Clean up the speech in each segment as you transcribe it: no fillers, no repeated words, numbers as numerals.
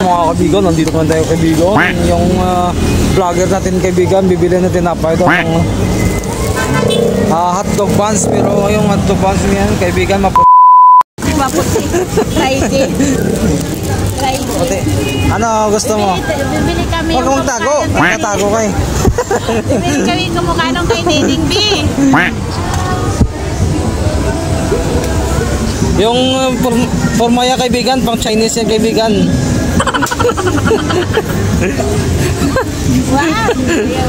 Mga kaibigan, nandito naman tayo kaibigan. Yung vlogger natin kaibigan, bibili na tinapay ito. Hotdog buns, pero yung hotdog buns niyan kaibigan maputi. Friday. Ano gusto mo? Bibili kami. Huwag mong tago. Magkatago ka eh. Bibili kami kumukha nung kay Ding B. Yung formaya kaibigan, pang Chinese yan kaibigan.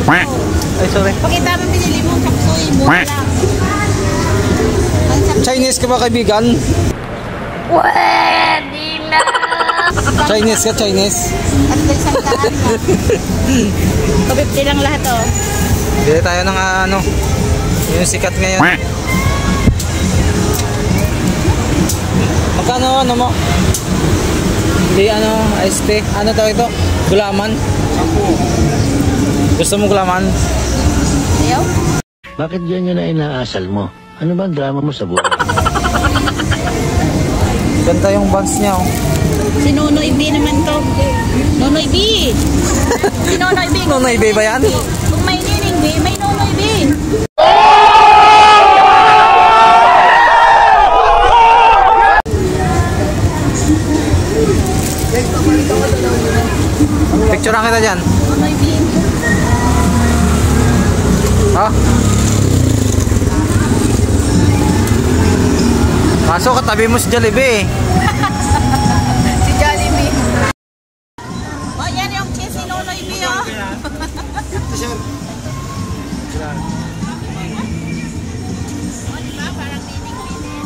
Wow. Ay, sorry. Pakita mo binili mo, chapsuy mo lang. Chinese ka ba kaibigan? Pwede na. Chinese ka, Chinese? Ano ba isang daan na? 50 lang lahat oh. Bili tayo ng ano, yung sikat ngayon. Magkano ano mo? Hindi ano, iced tea. Ano tawag ito? Gulaman? Gusto mo gulaman? Ayaw? Bakit yan yun na inaasal mo? Ano ba ang drama mo sa buhay? Ganda yung buns niya oh. Si Nonoy B naman to. Nonoy B! Si Nonoy B. Nonoy B ba yan? Kung may Nining B, may Nonoy B. Picturean kita dyan. Nonoy B. Ha? Kaso katabi mo si Jollibee. Si Jollibee. Oh, yan yung cheese ni Nonoy B oh. Oh, diba? Parang Nining B din.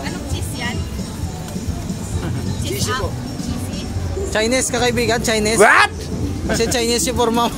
Anong cheese yan? Cheese up. Cheesy? Chinese ka kaibigan, Chinese. What? Kasi Chinese yung forma mo.